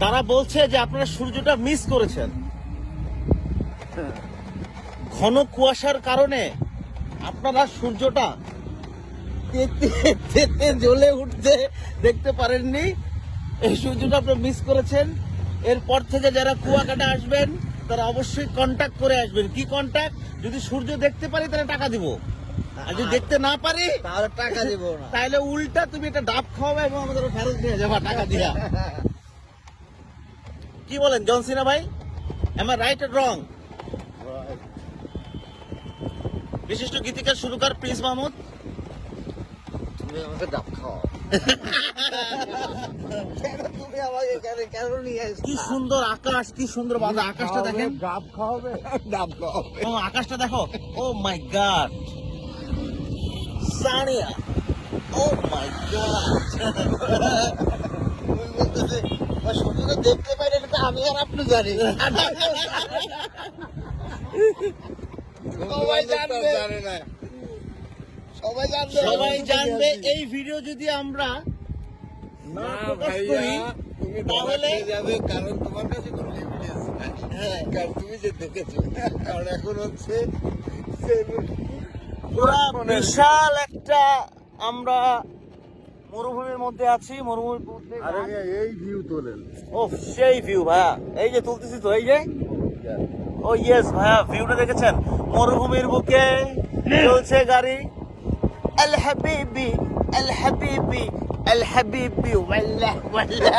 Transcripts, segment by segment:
তারা বলছে যে আপনারা সূর্যটা মিস করেছেন, ঘন কুয়াশার কারণে আপনারা সূর্যটা জ্বলে উঠতে দেখতে পারেননি। এই সূর্যটা আপনারা মিস করেছেন। এরপর থেকে যারা কুয়াকাটা আসবেন তারা অবশ্যই কন্ট্যাক্ট করে আসবেন। কি কন্ট্যাক্ট? যদি সূর্য দেখতে পারি তাহলে টাকা দিব, আর যদি দেখতে না পারি তাহলে টাকা দিব না। তাহলে উল্টা তুমি একটা ডাব খাওয়াবে এবং আমাদের ফেরত নিয়ে যাবা টাকা দিয়া। কি বলেন জন সিনা ভাই? Am I right and wrong? বিশিষ্ট গীতিকার সুরকার প্রিন্স মাহমুদ। তুমি আমাকে ডাব খাও। তুমি আমাকে কেন নিয়ে আসছো? কি সুন্দর আকাশ, কি সুন্দর বাদা। আকাশটা দেখেন, ডাব খাওয়াবে, ডাব খাওয়াবে। ও আকাশটা দেখো, ও মাই গড সানিয়া, ও মাই গড। তুমি বলতেছে সূর্যটা দেখতে পাই না, এটা আমি আর আপনি জানি। সবাই জানবে, সবাই জানবে, সবাই জানবে। এই ভিডিও যদি আমরা না প্রকাশ করি তাহলে যাবে, কারণ তোমার কাছে কোনো এভিডেন্স নাই। কারণ তুমি যে দেখেছো, কারণ এখন হচ্ছে পুরা বিশাল একটা আমরা মরুভূমির মধ্যে আছি। মরুভূমির মধ্যে এই ভিউ তোলেন। ও সেই ভিউ ভাইয়া, এই যে তুলতেছি তো, এই যে ও ইয়েস ভাইয়া, ভিউটা দেখেছেন? মরুভূমির বুকে চলছে গাড়ি। আল হাবিবি আল হাবিবি আল হাবিবি ওয়াল্লাহ ওয়াল্লাহ।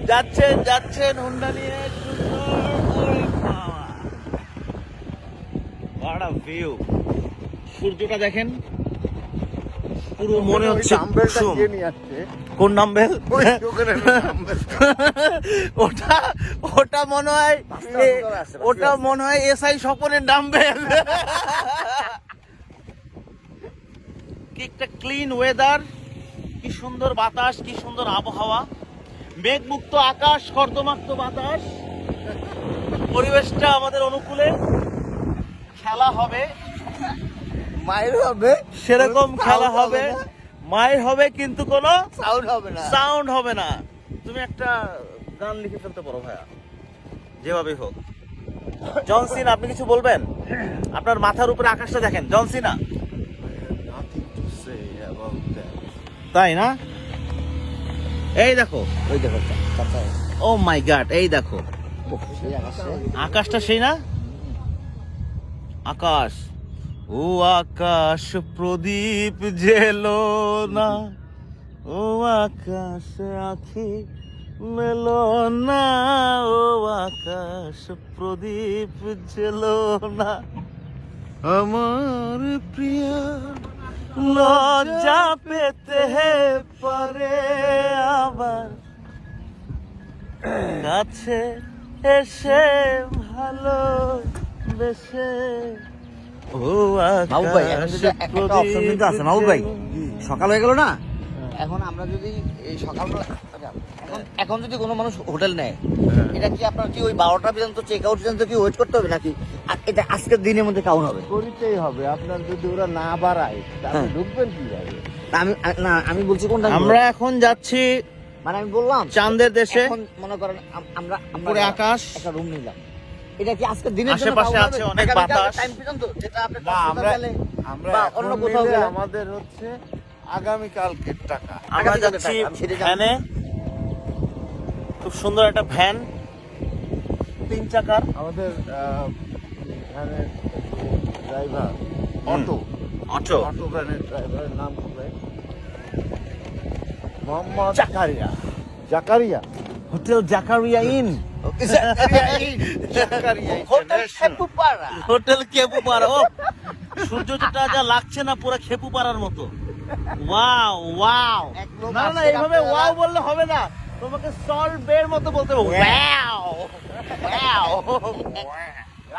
যাচ্ছেন যাচ্ছেন হুন্ডা নিয়ে, হোয়াট আ ভিউ। সূর্যটা দেখেন, পুরো মনে হচ্ছে কুসুম। কোন ডাম্বেল? ওটা ওটা মনে হয়, ওটা মনে হয় এসআই স্বপনের ডাম্বেল। কি একটা ক্লিন ওয়েদার, কি সুন্দর বাতাস, কি সুন্দর আবহাওয়া, মেঘমুক্ত আকাশ, কর্দমাক্ত বাতাস, পরিবেশটা আমাদের অনুকূলে। খেলা হবে, মায়ের হবে, সেরকম খেলা হবে, মায়ের হবে, কিন্তু কোনো সাউন্ড হবে না। সাউন্ড হবে না। তুমি একটা গান লিখে ফেলতে পারো ভাইয়া, যেভাবে হোক। জন সিনা, আপনি কিছু বলবেন? আপনার মাথার উপরে আকাশটা দেখেন জন সিনা। তাই না? এই দেখো, ওই দেখো, ও মাই গড, এই দেখো আকাশটা, সেই না আকাশ। ও আকাশ প্রদীপ জেলো না, ও আকাশ আখি মেলো না, ও আকাশ প্রদীপ জেলো না, আমার প্রিয়া লজ্জা পেতে পারে আবার কাছে এসে ভালো বেসে। ও মাহবুব ভাই, এখন যদি একটা অপশন কিন্তু আছে মাহবুব ভাই, সকাল হয়ে গেল না, এখন আমরা যদি এই সকালবেলা এখন যদি কোনো মানুষ হোটেল নেয়, এটা কি আপনার কি ওই 12টা পর্যন্ত চেক আউট পর্যন্ত কি ওয়েট করতে হবে, নাকি এটা আজকের দিনের মধ্যে কাউন্ট হবে? করিতেই হবে। আপনার যদি ওরা না বাড়ায় তাহলে ঢুকবেন কিভাবে? আমি বলছি কোনটা, আমরা এখন যাচ্ছি মানে আমি বললাম চাঁদের দেশে। এখন মনে করেন আমরা পুরো আকাশ, একটা রুম নিলাম, এটা কি আজকের দিনের জন্য আশেপাশে count আছে হবে? অনেক আগামীকাল বাতাস। টাইম পর্যন্ত, যেটা আপনি না, আমরা বা এখন অন্য কোথাও নিলে গেলে আমাদের হচ্ছে আগামীকালকের টাকা। আমরা আগামীকালকে যাচ্ছি টাকা, আমি সেটা জানি। ভ্যানে, খুব সুন্দর একটা ভ্যান, 3 চাকার আমাদের ভ্যানের ড্রাইভার, অটো অটো, অটো ভ্যানের ড্রাইভারের নাম কি ভাই? Mohammad Zakaria, Zakaria. Hotel Zakaria inn, hotel Khepupara. Hotel Khepupara. ও সূর্যটা যা লাগছে না, পুরো খেপুপাড়ার মতো। Wow wow. এক লোক না না, আসছে এইভাবে আপনারা- ওয়াও বললে হবে না, তোমাকে সল্ট বের মতো বলতে হবে। Wow wow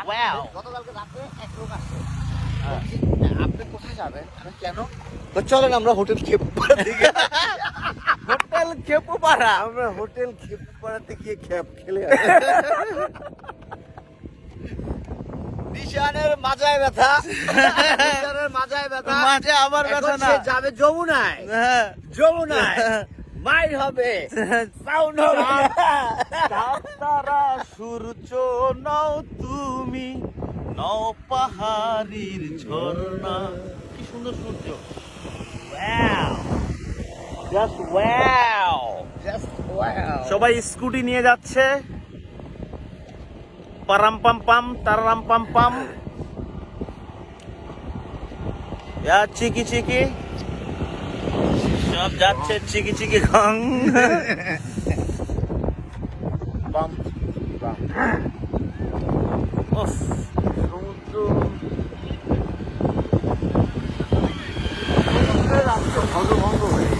wow. গতকালকে রাতে এক লোক আসছে, বলছি, আপনি কোথায় যাবেন? আমি কেন? তো চলেন আমরা হোটেল খেপুপাড়া দিকে। হোটেল খেপুপাড়া। আমরা হোটেল খেপুপাড়াতে গিয়ে খ্যাপ খেলে নিশানের মাজায় ব্যথা, নিশানের মাজায় ব্যথা, মাঝে আবার ব্যথা এখন না। সে যাবে যমুনায়, হ্যাঁ। যমুনায় মাইর হবে, সাউন্ড হবে। তারা সূর্য নও তুমি, নও পাহাড়ির ঝর্ণা। কি সুন্দর সূর্য, wow, just wow. Just wow. সবাই স্কুটি নিয়ে যাচ্ছে, পারাম পাম পাম তারাম পাম পাম, চিকি চিকি, সব যাচ্ছে চিকি চিকি খং। বাম বাম উফ, সমুদ্র সমুদ্রের রাস্তা ভঙ্গ হয়ে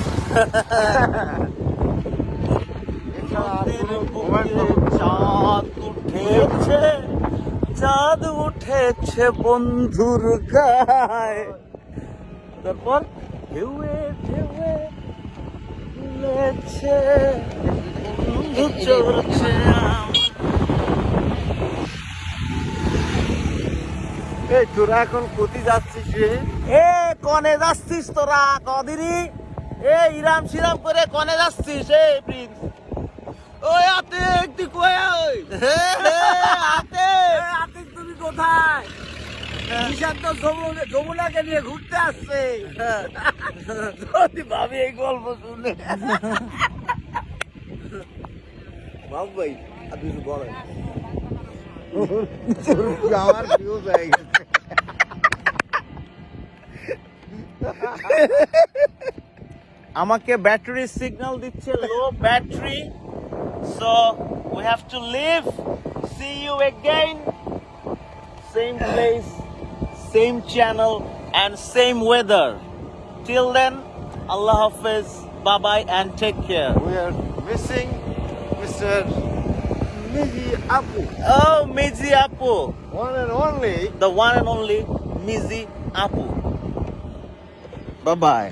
এছাড়া আর কোনো মোবাইল চাঁদ উঠেছে, চাঁদ উঠেছে বন্ধুর গায়ে, তারপর ঢেউয়ে ঢেউয়ে দুলেছে, বন্ধু চলছে আমার। এই তোরা এখন কোথায় যাচ্ছিস রে? এ কনে যাচ্ছিস তোরা কদিনই? এ ইরাম সিরাম করে কনে যাচ্ছিস? এ প্রিন্স, ওই আতিক তুই কই? ওই আতিক তুমি কোথায়? নিশান তো যমুনাকে নিয়ে ঘুরতে আসছে। যদি ভাবি এই গল্প শুনে, বাবু ভাই আপনি কিছু বলেন। আমার ফিউজ হয়ে গেছে। আমাকে ব্যাটারি সিগন্যাল দিচ্ছে, low battery, so we have to leave. See you again, same place, same channel and same weather. Till then, Allah Hafiz, bye bye and take care. We are missing Mr. Miji Apu, Oh, Mizi Apu, one and only. the one and only Mizi Apu. Bye bye.